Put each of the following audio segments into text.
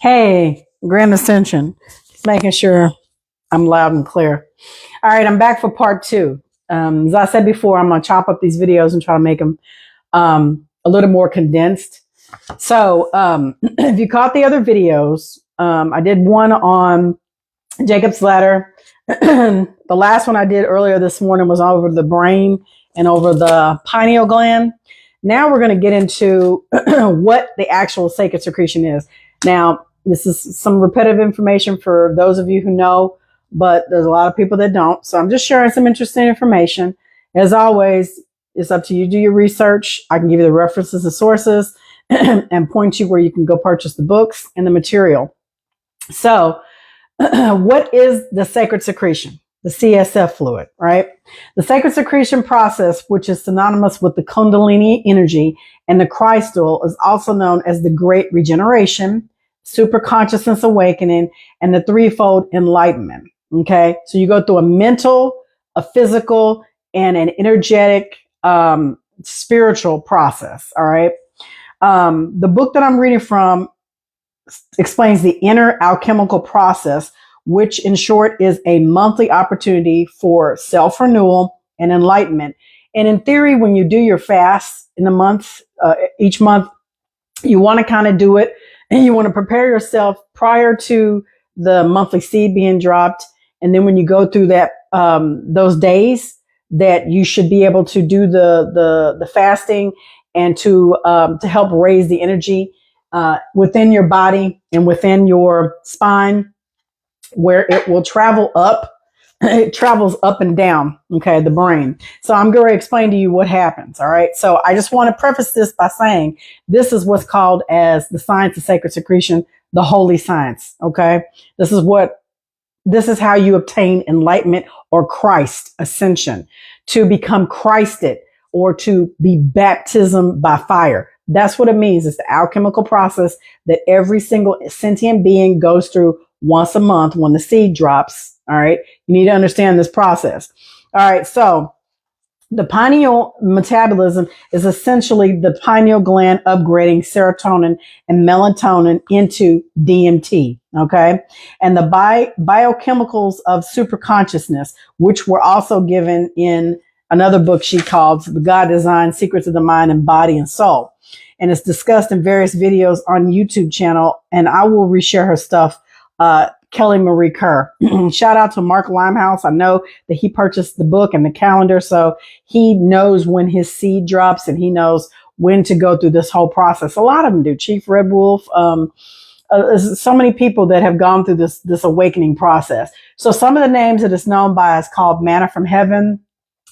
Hey, Grand Ascension. Just making sure I'm loud and clear. All right, I'm back for part two. As I said before, I'm going to chop up these videos and try to make them a little more condensed. So if you caught the other videos, I did one on Jacob's Ladder. The last one I did earlier this morning was over the brain and over the pineal gland. Now we're going to get into what the actual sacred secretion is. Now, this is some repetitive information for those of you who know, but there's a lot of people that don't. So I'm just sharing some interesting information. As always, it's up to you to do your research. I can give you the references and sources and point you where you can go purchase the books and the material. So what is the sacred secretion? The CSF fluid, right? The sacred secretion process, which is synonymous with the Kundalini energy and the crystal, is also known as the Great Regeneration, Super Consciousness Awakening, and the Threefold Enlightenment. Okay, so you go through a mental, a physical, and an energetic, spiritual process. All right. The book that I'm reading from explains the inner alchemical process, which in short is a monthly opportunity for self-renewal and enlightenment. And in theory, when you do your fast in the month, each month, you want to kind of do it and you want to prepare yourself prior to the monthly seed being dropped. And then when you go through that, those days that you should be able to do the fasting and to help raise the energy within your body and within your spine, where it will travel up. It travels up and down, okay, the brain. So I'm going to explain to you what happens, all right? So I just want to preface this by saying this is what's called as the science of sacred secretion, the holy science, okay? This is how you obtain enlightenment or Christ ascension, to become Christed or to be baptism by fire. That's what it means. It's the alchemical process that every single sentient being goes through once a month when the seed drops. All right. You need to understand this process. All right. So the pineal metabolism is essentially the pineal gland upgrading serotonin and melatonin into DMT. Okay. And the biochemicals of superconsciousness, which were also given in another book she called The God Design Secrets of the Mind and Body and Soul. And it's discussed in various videos on YouTube channel. And I will reshare her stuff. Kelly Marie Kerr. Shout out to Mark Limehouse. I know that he purchased the book and the calendar, so he knows when his seed drops and he knows when to go through this whole process. A lot of them do. Chief Red Wolf, so many people that have gone through this awakening process. So some of the names that it's known by is called Manna from Heaven,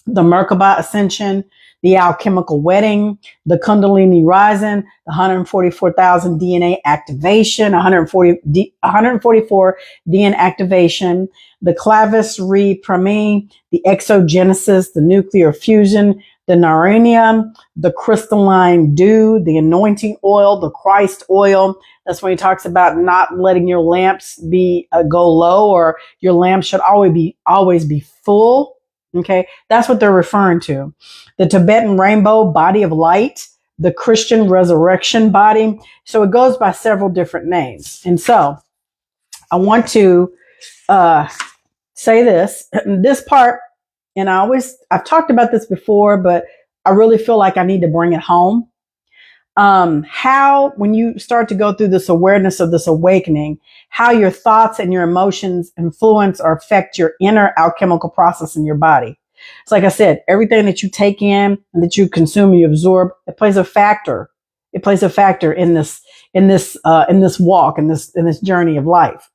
the Merkaba Ascension, the Alchemical Wedding, the Kundalini Rising, the 144,000 DNA activation, 144 DNA activation, the Clavis Re Prime, the Exogenesis, the Nuclear Fusion, the Naranium, the Crystalline Dew, the Anointing Oil, the Christ Oil. That's when he talks about not letting your lamps go low, or your lamp should always be full. Okay, that's what they're referring to. The Tibetan Rainbow Body of Light, the Christian Resurrection Body. So it goes by several different names. And so I want to say this part, and I've talked about this before, but I really feel like I need to bring it home. How, when you start to go through this awareness of this awakening, how your thoughts and your emotions influence or affect your inner alchemical process in your body. It's like I said, everything that you take in and that you consume, you absorb, it plays a factor. It plays a factor in this walk, in this journey of life.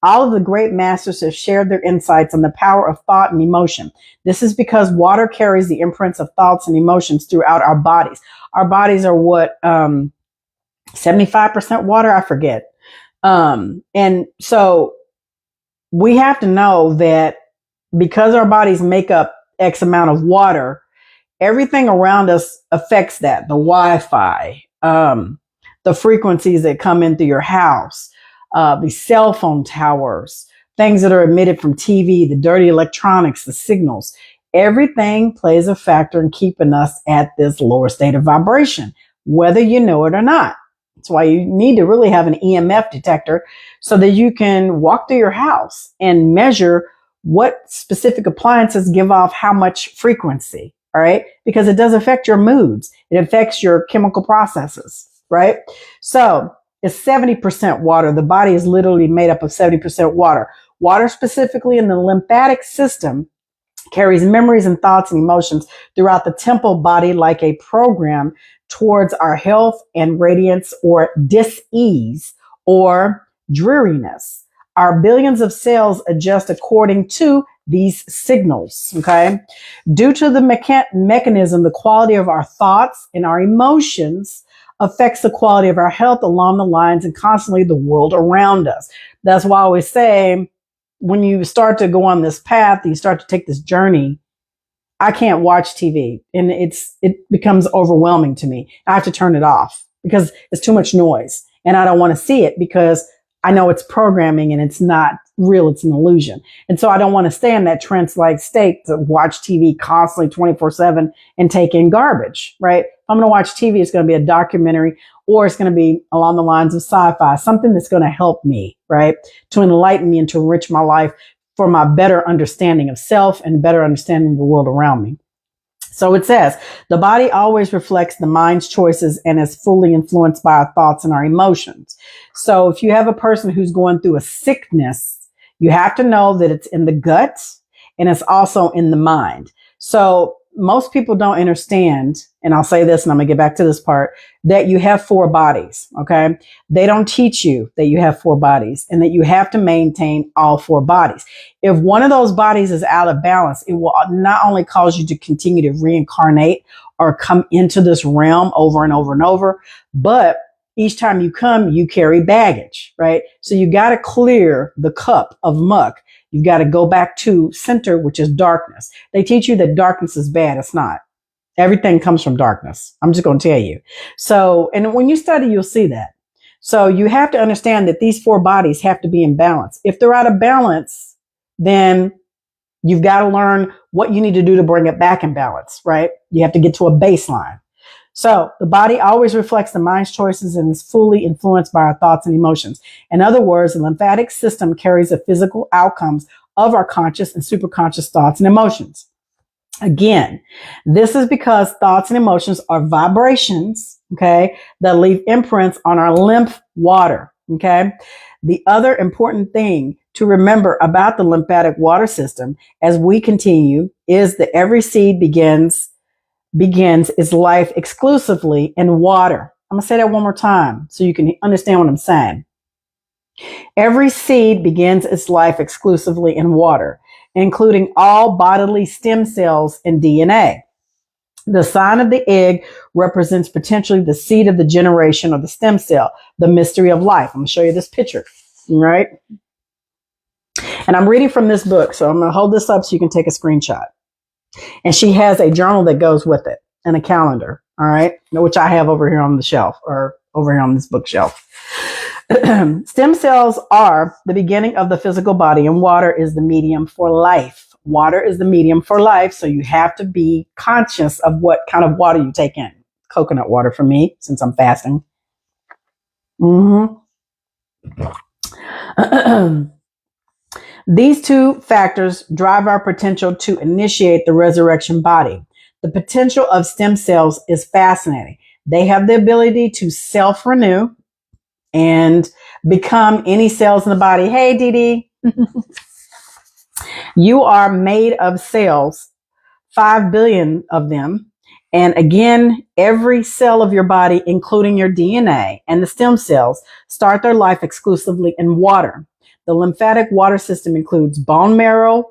All of the great masters have shared their insights on the power of thought and emotion. This is because water carries the imprints of thoughts and emotions throughout our bodies. Our bodies are what, 75% water? I forget. And so we have to know that because our bodies make up X amount of water, everything around us affects that. The Wi-Fi, the frequencies that come in through your house, the cell phone towers, things that are emitted from TV, the dirty electronics, the signals. Everything plays a factor in keeping us at this lower state of vibration, whether you know it or not. That's why you need to really have an EMF detector so that you can walk through your house and measure what specific appliances give off how much frequency. All right. Because it does affect your moods. It affects your chemical processes. Right. So it's 70% water. The body is literally made up of 70% water. Water specifically in the lymphatic system carries memories and thoughts and emotions throughout the temple body like a program towards our health and radiance or dis-ease or dreariness. Our billions of cells adjust according to these signals, okay? Due to the mechanism, the quality of our thoughts and our emotions affects the quality of our health along the lines and constantly the world around us. That's why I always say, when you start to go on this path, you start to take this journey, I can't watch TV and it becomes overwhelming to me. I have to turn it off because it's too much noise and I don't want to see it because I know it's programming and it's not real. It's an illusion. And so I don't want to stay in that trance-like state to watch TV constantly 24/7 and take in garbage, right? If I'm going to watch TV, it's going to be a documentary or it's going to be along the lines of sci-fi, something that's going to help me, right? To enlighten me and to enrich my life for my better understanding of self and better understanding of the world around me. So it says, the body always reflects the mind's choices and is fully influenced by our thoughts and our emotions. So if you have a person who's going through a sickness, you have to know that it's in the gut and it's also in the mind. So most people don't understand, and I'll say this and I'm going to get back to this part, that you have 4 bodies, okay? They don't teach you that you have 4 bodies and that you have to maintain all 4 bodies. If one of those bodies is out of balance, it will not only cause you to continue to reincarnate or come into this realm over and over and over, but each time you come, you carry baggage, right? So you got to clear the cup of muck. You've got to go back to center, which is darkness. They teach you that darkness is bad. It's not. Everything comes from darkness. I'm just going to tell you. So, and when you study, you'll see that. So you have to understand that these 4 bodies have to be in balance. If they're out of balance, then you've got to learn what you need to do to bring it back in balance, right? You have to get to a baseline. So the body always reflects the mind's choices and is fully influenced by our thoughts and emotions. In other words, the lymphatic system carries the physical outcomes of our conscious and superconscious thoughts and emotions. Again, this is because thoughts and emotions are vibrations, okay, that leave imprints on our lymph water, okay? The other important thing to remember about the lymphatic water system as we continue is that every seed begins its life exclusively in water. I'm going to say that one more time so you can understand what I'm saying. Every seed begins its life exclusively in water, including all bodily stem cells and DNA. The sign of the egg represents potentially the seed of the generation of the stem cell, the mystery of life. I'm going to show you this picture, right? And I'm reading from this book, so I'm going to hold this up so you can take a screenshot. And she has a journal that goes with it and a calendar, all right, which I have over here on the shelf or over here on this bookshelf. Stem cells are the beginning of the physical body and water is the medium for life. Water is the medium for life, so you have to be conscious of what kind of water you take in. Coconut water for me, since I'm fasting. These 2 factors drive our potential to initiate the resurrection body. The potential of stem cells is fascinating. They have the ability to self-renew and become any cells in the body. Hey, Dee Dee. You are made of cells, 5 billion of them. And again, every cell of your body, including your DNA and the stem cells, start their life exclusively in water. The lymphatic water system includes bone marrow,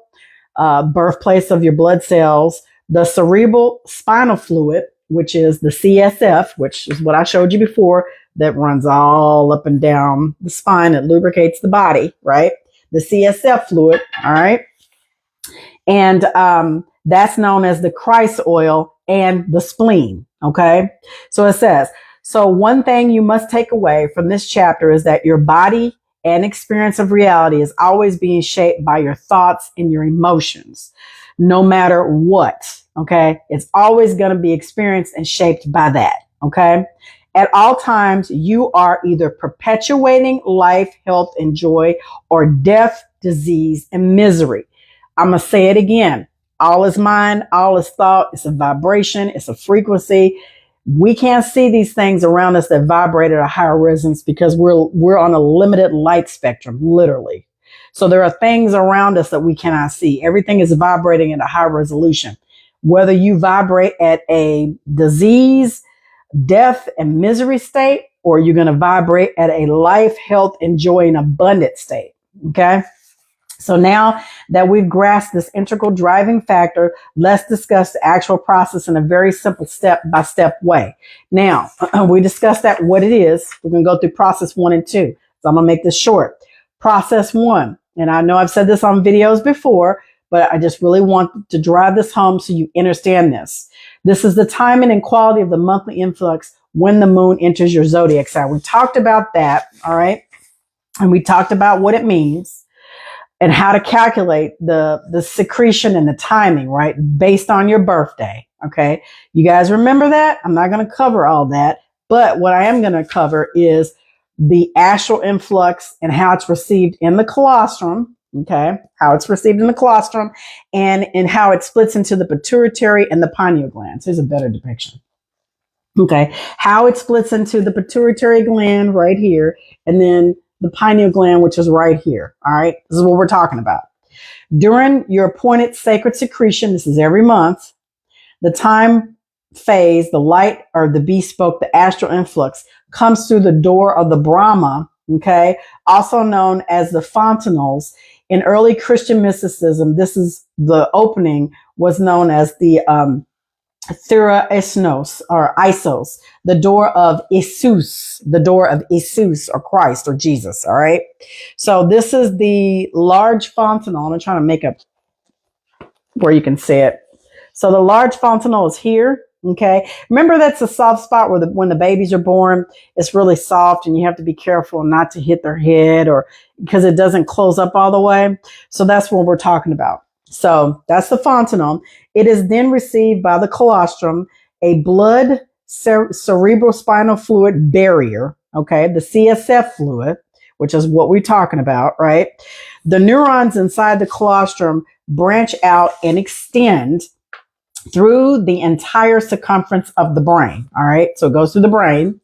birthplace of your blood cells, the cerebral spinal fluid, which is the CSF, which is what I showed you before, that runs all up and down the spine. It lubricates the body, right? The CSF fluid, all right? And that's known as the Christ oil and the spleen, okay? So it says, so one thing you must take away from this chapter is that your body and experience of reality is always being shaped by your thoughts and your emotions, no matter what, okay? It's always going to be experienced and shaped by that, okay? At all times, you are either perpetuating life, health, and joy, or death, disease, and misery. I'm going to say it again. All is mind, all is thought. It's a vibration, it's a frequency. We can't see these things around us that vibrate at a higher resonance because we're on a limited light spectrum, literally. So there are things around us that we cannot see. Everything is vibrating at a high resolution. Whether you vibrate at a disease, death, and misery state, or you're going to vibrate at a life, health, and joy and abundant state. Okay. So now that we've grasped this integral driving factor, let's discuss the actual process in a very simple step-by-step way. Now, we discussed that what it is. We're going to go through process 1 and 2. So I'm going to make this short. Process 1, and I know I've said this on videos before, but I just really want to drive this home so you understand this. This is the timing and quality of the monthly influx when the moon enters your zodiac sign. We talked about that, all right? And we talked about what it means and how to calculate the secretion and the timing, right? Based on your birthday, okay? You guys remember that? I'm not going to cover all that, but what I am going to cover is the astral influx and how it's received in the colostrum, okay? How it's received in the colostrum and how it splits into the pituitary and the pineal glands. Here's a better depiction. Okay, how it splits into the pituitary gland right here, and then the pineal gland, which is right here. All right, this is what we're talking about. During your appointed sacred secretion, this is every month, the time phase, the light or the bespoke, the astral influx comes through the door of the Brahma, okay, also known as the fontanelles. In early Christian mysticism, this is the opening was known as the Thera Isnos or Isos, the door of Isus, or Christ or Jesus. All right. So this is the large fontanelle. I'm trying to make up where you can see it. So the large fontanelle is here. Okay. Remember, that's a soft spot where when the babies are born, it's really soft and you have to be careful not to hit their head or because it doesn't close up all the way. So that's what we're talking about. So that's the fontanelle. It is then received by the colostrum, a blood cerebrospinal fluid barrier, okay, the CSF fluid, which is what we're talking about, right? The neurons inside the colostrum branch out and extend through the entire circumference of the brain, all right? So it goes through the brain.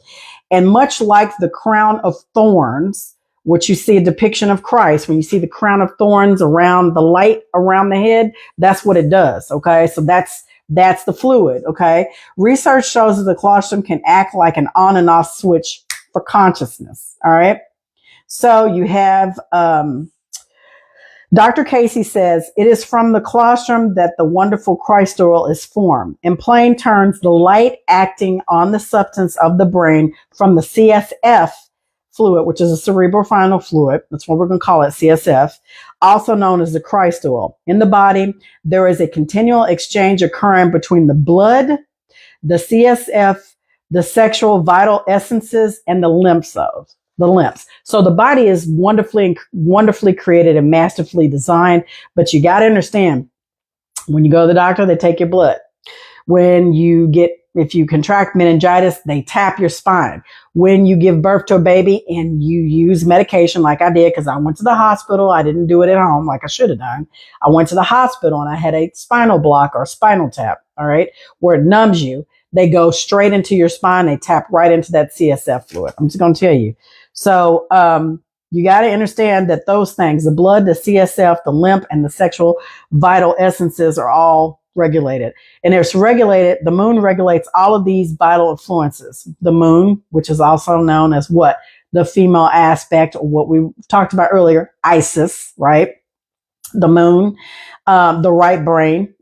And much like the crown of thorns, which you see a depiction of Christ, when you see the crown of thorns around the light around the head, that's what it does. Okay. So that's the fluid. Okay. Research shows that the colostrum can act like an on and off switch for consciousness. All right. So you have, Dr. Casey says, it is from the colostrum that the wonderful Christ oil is formed. In plain terms, the light acting on the substance of the brain from the CSF fluid, which is a cerebrospinal fluid. That's what we're going to call it, CSF, also known as the Christ oil. In the body, there is a continual exchange occurring between the blood, the CSF, the sexual vital essences, and the lymphs. So the body is wonderfully created and masterfully designed, but you got to understand, when you go to the doctor, they take your blood. If you contract meningitis, they tap your spine. When you give birth to a baby and you use medication like I did, because I went to the hospital, I didn't do it at home like I should have done. I went to the hospital and I had a spinal block or spinal tap, all right, where it numbs you. They go straight into your spine. They tap right into that CSF fluid. I'm just going to tell you. So you got to understand that those things, the blood, the CSF, the lymph, and the sexual vital essences are all regulated. And it's regulated, the moon regulates all of these vital influences. The moon, which is also known as what? The female aspect, or what we talked about earlier, Isis, right? The moon, the right brain.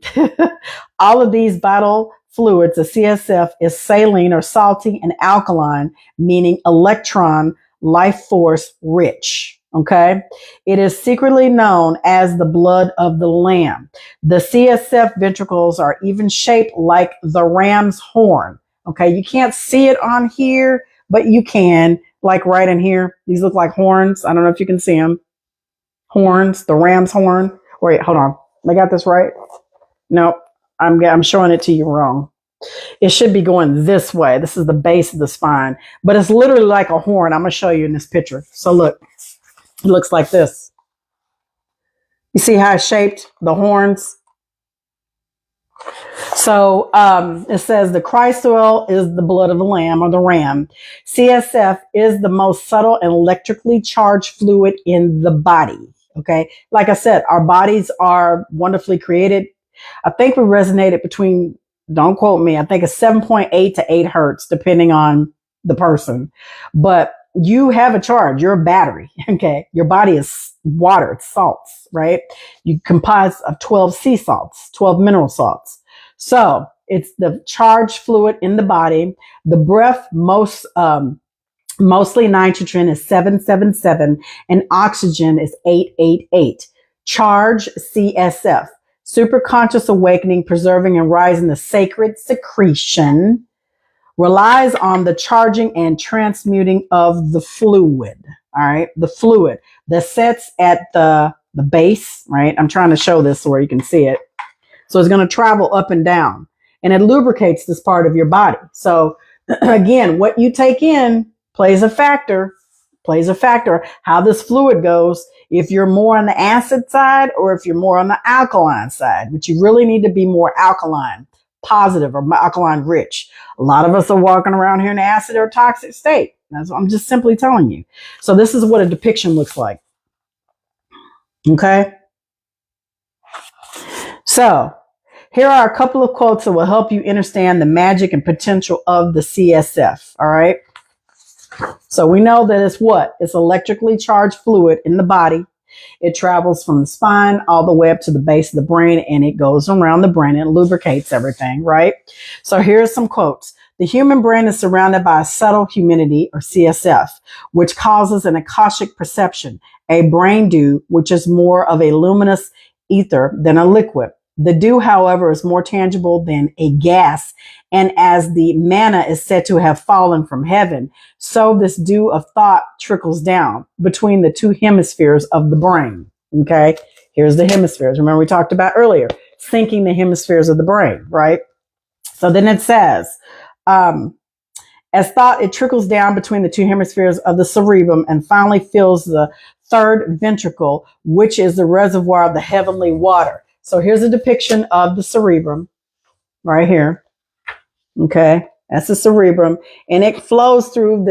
All of these vital fluids, the CSF, is saline or salty and alkaline, meaning electron, life force rich. Okay. It is secretly known as the blood of the lamb. The CSF ventricles are even shaped like the ram's horn. Okay. You can't see it on here, but you can, like right in here. These look like horns. I don't know if you can see them. Horns, the ram's horn. Wait, hold on. I got this right? Nope. I'm showing it to you wrong. It should be going this way. This is the base of the spine, but it's literally like a horn. I'm going to show you in this picture. So look, it looks like this. You see how it's shaped, the horns? So it says the Christ oil is the blood of the lamb or the ram. CSF is the most subtle and electrically charged fluid in the body. Okay. Like I said, our bodies are wonderfully created. I think we resonated between, don't quote me, I think it's 7.8 to 8 hertz, depending on the person. But you have a charge. You're a battery. Okay. Your body is water. It's salts, right? You comprise of 12 sea salts, 12 mineral salts. So it's the charged fluid in the body. The breath, mostly nitrogen is 777 and oxygen is 888. Charge CSF, superconscious awakening, preserving and rising the sacred secretion, relies on the charging and transmuting of the fluid. All right. The fluid that sets at the base, right? I'm trying to show this so where you can see it. So it's going to travel up and down and it lubricates this part of your body. So again, what you take in plays a factor, how this fluid goes, if you're more on the acid side or if you're more on the alkaline side, but you really need to be more alkaline, positive or alkaline rich. A lot of us are walking around here in acid or toxic state. That's what I'm just simply telling you. So this is what a depiction looks like. Okay. So here are a couple of quotes that will help you understand the magic and potential of the CSF. All right. So we know that it's what? It's electrically charged fluid in the body. It travels from the spine all the way up to the base of the brain and it goes around the brain and lubricates everything, right? So here's some quotes. The human brain is surrounded by a subtle humidity or CSF, which causes an akashic perception, a brain dew, which is more of a luminous ether than a liquid. The dew, however, is more tangible than a gas. And as the manna is said to have fallen from heaven, so this dew of thought trickles down between the two hemispheres of the brain. Okay. Here's the hemispheres. Remember we talked about earlier, syncing the hemispheres of the brain, right? So then it says, as thought, it trickles down between the two hemispheres of the cerebrum and finally fills the third ventricle, which is the reservoir of the heavenly water. So here's a depiction of the cerebrum right here. Okay. That's the cerebrum and it flows through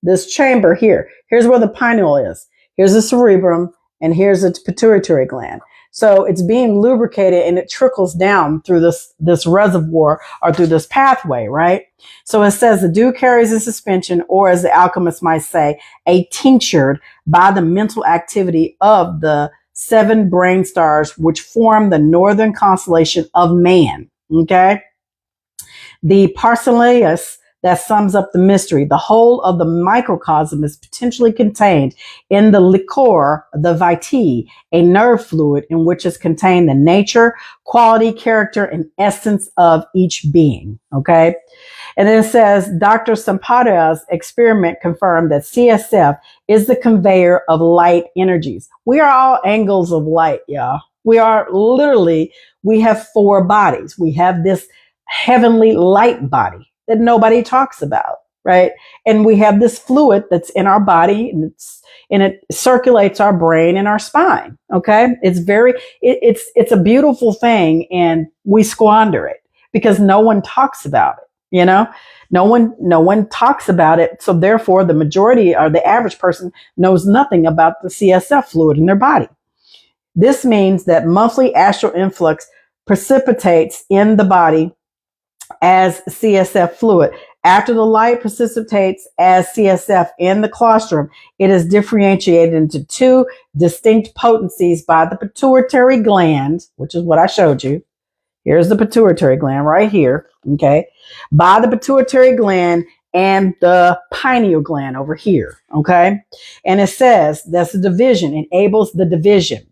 this chamber here. Here's where the pineal is. Here's the cerebrum and here's the pituitary gland. So it's being lubricated and it trickles down through this reservoir or through this pathway, right? So it says the dew carries a suspension, or as the alchemist might say, a tinctured by the mental activity of the 7 brain stars, which form the northern constellation of man. Okay. The Paracelsus that sums up the mystery. The whole of the microcosm is potentially contained in the liquor, the vitae, a nerve fluid in which is contained the nature, quality, character, and essence of each being. Okay. And then it says, Dr. Sampada's experiment confirmed that CSF is the conveyor of light energies. We are all angles of light, y'all. We are literally, we have 4 bodies. We have this heavenly light body that nobody talks about, right? And we have this fluid that's in our body and it circulates our brain and our spine. Okay. It's a beautiful thing and we squander it because no one talks about it. You know, no one talks about it. So therefore the majority or the average person knows nothing about the CSF fluid in their body. This means that monthly astral influx precipitates in the body as CSF fluid. After the light precipitates as CSF in the colostrum, it is differentiated into 2 distinct potencies by the pituitary gland, which is what I showed you. Here's the pituitary gland right here. Okay. By the pituitary gland and the pineal gland over here. Okay. And it says that's the division, enables the division.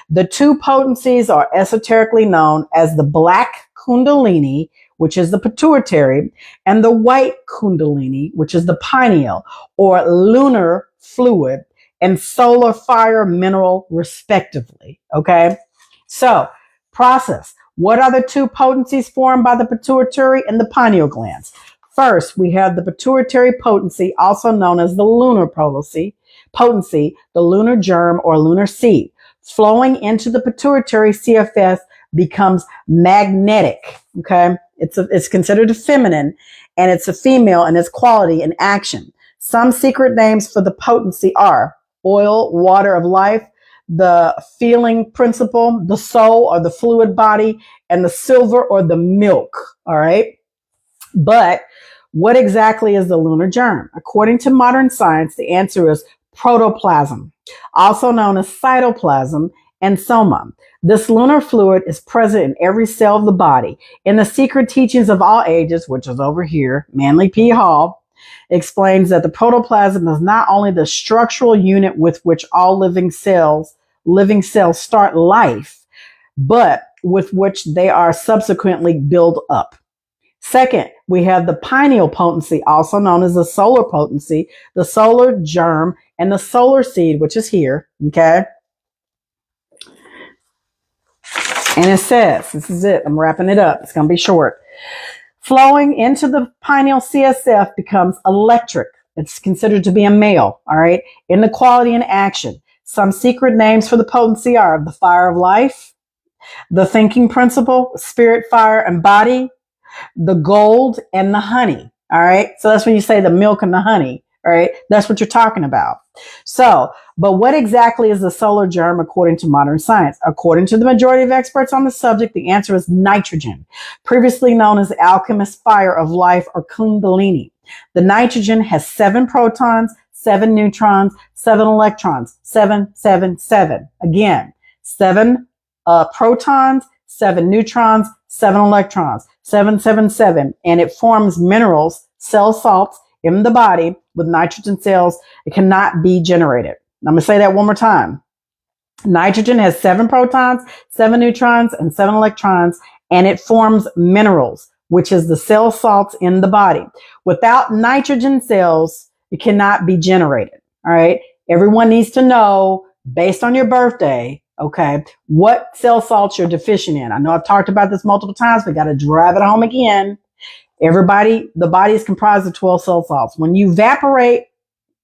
The 2 potencies are esoterically known as the black kundalini, which is the pituitary, and the white kundalini, which is the pineal, or lunar fluid and solar fire mineral, respectively. Okay. So process. What are the two potencies formed by the pituitary and the pineal glands? First, we have the pituitary potency, also known as the lunar potency, the lunar germ or lunar seed. Flowing into the pituitary CFS becomes magnetic. Okay. It's considered a feminine, and it's a female in its quality and action. Some secret names for the potency are oil, water of life, the feeling principle, the soul or the fluid body, and the silver or the milk. All right. But what exactly is the lunar germ? According to modern science, the answer is protoplasm, also known as cytoplasm and soma. This lunar fluid is present in every cell of the body. In the Secret Teachings of All Ages, which is over here, Manly P. Hall explains that the protoplasm is not only the structural unit with which all living cells start life, but with which they are subsequently built up. Second, we have the pineal potency, also known as the solar potency, the solar germ, and the solar seed, which is here. Okay. And it says, this is it. I'm wrapping it up. It's going to be short. Flowing into the pineal CSF becomes electric. It's considered to be a male. All right. In the quality and action. Some secret names for the potency are the fire of life, the thinking principle, spirit, fire, and body, the gold, and the honey. All right. So that's when you say the milk and the honey. All right. That's what you're talking about. So, but what exactly is the solar germ according to modern science? According to the majority of experts on the subject, the answer is nitrogen, previously known as the alchemist fire of life or kundalini. The nitrogen has 7 protons, 7 neutrons, 7 electrons, 7. Again, 7 protons, 7 neutrons, 7 electrons, 7. And it forms minerals, cell salts in the body with nitrogen cells. It cannot be generated. I'm going to say that one more time. Nitrogen has 7 protons, 7 neutrons, and 7 electrons, and it forms minerals, which is the cell salts in the body. Without nitrogen cells, it cannot be generated. All right. Everyone needs to know, based on your birthday, okay, what cell salts you're deficient in. I know I've talked about this multiple times, but got to drive it home again. The body is comprised of 12 cell salts. When you evaporate,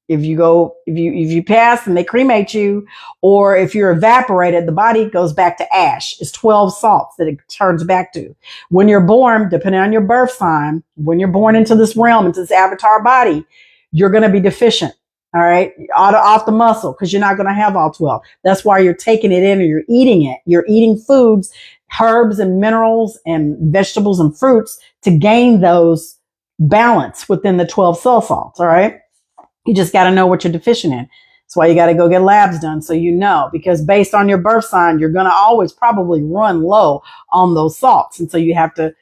if you pass and they cremate you, or if you're evaporated, the body goes back to ash. It's 12 salts that it turns back to. When you're born, depending on your birth sign, when you're born into this realm, into this avatar body, you're going to be deficient. All right. Off the muscle, because you're not going to have all 12. That's why you're taking it in or you're eating it. You're eating foods, herbs and minerals and vegetables and fruits to gain those balance within the 12 cell salts. All right. You just got to know what you're deficient in. That's why you got to go get labs done. So you know, because based on your birth sign, you're going to always probably run low on those salts. And so you have to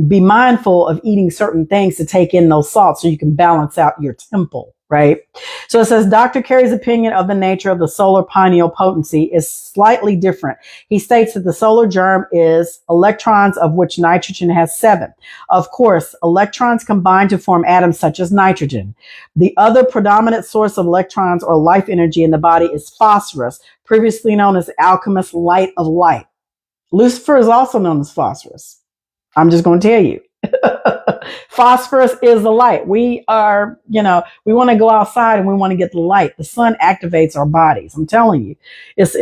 be mindful of eating certain things to take in those salts so you can balance out your temple. Right. So it says Dr. Carey's opinion of the nature of the solar pineal potency is slightly different. He states that the solar germ is electrons, of which nitrogen has 7. Of course, electrons combine to form atoms such as nitrogen. The other predominant source of electrons or life energy in the body is phosphorus, previously known as alchemist light of light. Lucifer is also known as phosphorus. I'm just going to tell you. Phosphorus is the light. We are, we want to go outside and we want to get the light. The sun activates our bodies. I'm telling you, it's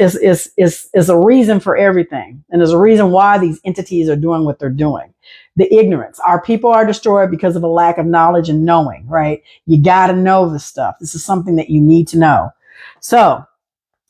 a reason for everything. And there's a reason why these entities are doing what they're doing. The ignorance. Our people are destroyed because of a lack of knowledge and knowing, right? You got to know this stuff. This is something that you need to know. So,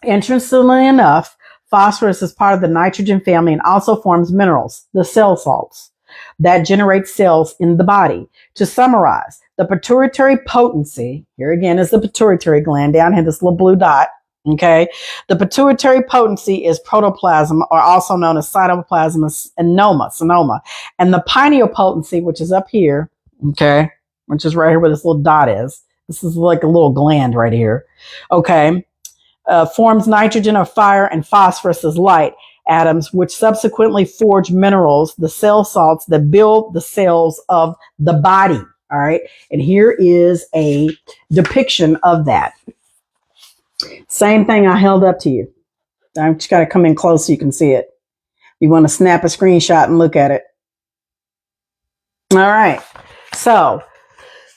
interestingly enough, phosphorus is part of the nitrogen family and also forms minerals, the cell salts, that generate cells in the body. To summarize, the pituitary potency, here again is the pituitary gland down here, this little blue dot. Okay. The pituitary potency is protoplasm, or also known as cytoplasm and sonoma. And the pineal potency, which is up here, okay, which is right here where this little dot is. This is like a little gland right here. Okay. Forms nitrogen or fire and phosphorus as light atoms, which subsequently forge minerals, the cell salts that build the cells of the body. All right. And here is a depiction of that. Same thing I held up to you. I just got to come in close so you can see it. You want to snap a screenshot and look at it. All right. So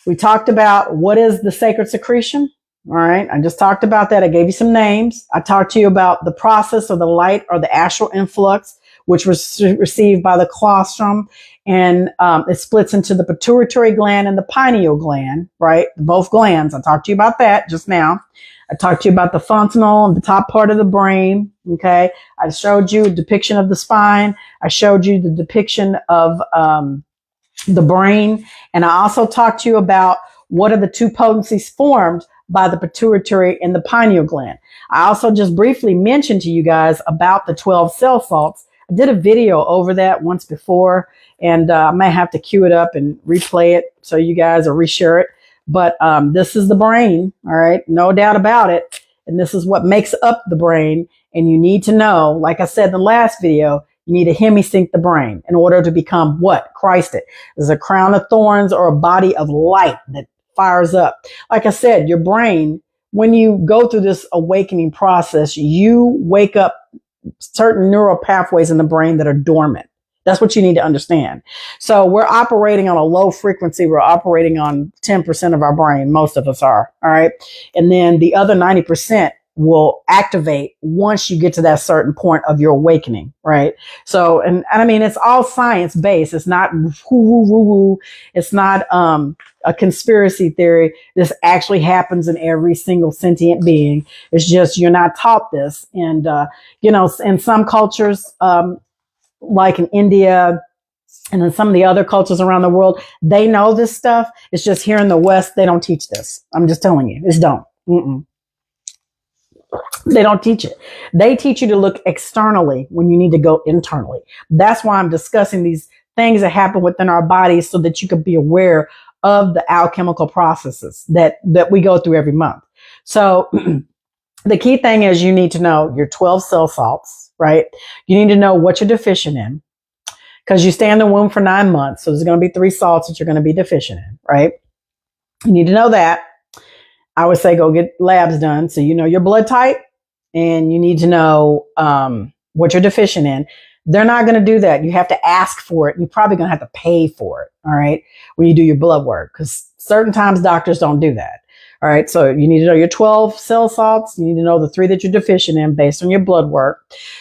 we talked about what is the sacred secretion. All right. I just talked about that. I gave you some names. I talked to you about the process of the light or the astral influx, which was received by the colostrum. And it splits into the pituitary gland and the pineal gland, right? Both glands. I talked to you about that just now. I talked to you about the fontanelle, the top part of the brain. Okay. I showed you a depiction of the spine. I showed you the depiction of the brain. And I also talked to you about what are the two potencies formed by the pituitary and the pineal gland. I also just briefly mentioned to you guys about the 12 cell salts. I did a video over that once before, and I may have to cue it up and replay it so you guys or reshare it. But this is the brain, all right? No doubt about it. And this is what makes up the brain. And you need to know, like I said in the last video, you need to hemisync the brain in order to become what? Christed. There's a crown of thorns or a body of light that fires up. Like I said, your brain, when you go through this awakening process, you wake up certain neural pathways in the brain that are dormant. That's what you need to understand. So we're operating on a low frequency. We're operating on 10% of our brain. Most of us are. All right. And then the other 90% will activate once you get to that certain point of your awakening. Right. So, and I mean, it's all science based. It's not woo. It's not, a conspiracy theory. This actually happens in every single sentient being. It's just, you're not taught this. And, you know, in some cultures, like in India and in some of the other cultures around the world, they know this stuff. It's just here in the West, they don't teach this. I'm just telling you, it's don't. They don't teach it. They teach you to look externally when you need to go internally. That's why I'm discussing these things that happen within our bodies so that you can be aware of the alchemical processes that we go through every month. So the key thing is you need to know your 12 cell salts, right? You need to know what you're deficient in because you stay in the womb for 9 months. So there's going to be 3 salts that you're going to be deficient in, right? You need to know that. I would say go get labs done. So you know your blood type and you need to know what you're deficient in. They're not going to do that. You have to ask for it. You're probably going to have to pay for it. All right. When you do your blood work, because certain times doctors don't do that. All right. So you need to know your 12 cell salts. You need to know the 3 that you're deficient in based on your blood work.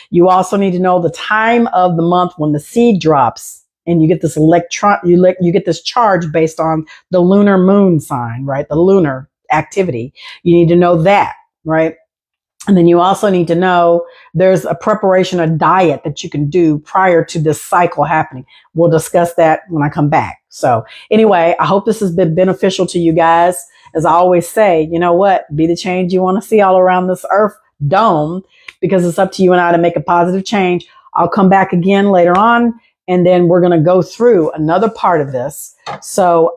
You also need to know the time of the month when the seed drops and you get this you get this charge based on the lunar moon sign, right? The lunar activity. You need to know that, right? And then you also need to know there's a preparation, a diet that you can do prior to this cycle happening. We'll discuss that when I come back. So anyway, I hope this has been beneficial to you guys. As I always say, you know what? Be the change you want to see all around this earth dome, because it's up to you and I to make a positive change. I'll come back again later on, and then we're going to go through another part of this. So,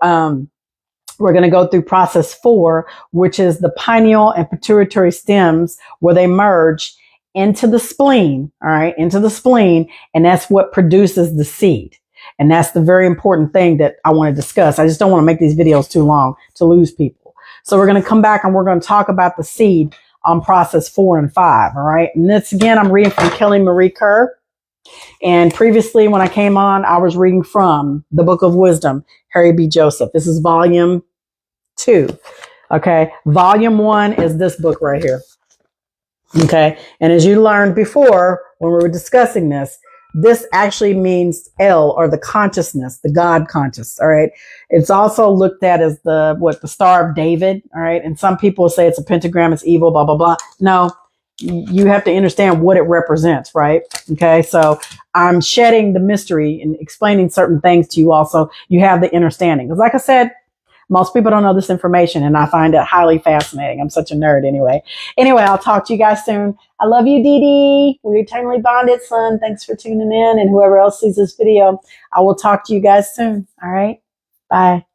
we're going to go through process 4, which is the pineal and pituitary stems where they merge into the spleen. All right. Into the spleen. And that's what produces the seed. And that's the very important thing that I want to discuss. I just don't want to make these videos too long to lose people. So we're going to come back and we're going to talk about the seed on process 4 and 5. All right. And this again, I'm reading from Kelly Marie Kerr. And previously when I came on, I was reading from the Book of Wisdom, Harry B. Joseph. This is volume 2. Okay. Volume 1 is this book right here. Okay. And as you learned before, when we were discussing this actually means El, or the consciousness, the God conscious. All right. It's also looked at as the Star of David. All right. And some people say it's a pentagram, it's evil, blah, blah, blah. No, you have to understand what it represents. Right. Okay. So I'm shedding the mystery and explaining certain things to you. Also, you have the understanding. Because like I said, most people don't know this information, and I find it highly fascinating. I'm such a nerd anyway. Anyway, I'll talk to you guys soon. I love you, Dee Dee. We're eternally bonded, son. Thanks for tuning in. And whoever else sees this video, I will talk to you guys soon. All right. Bye.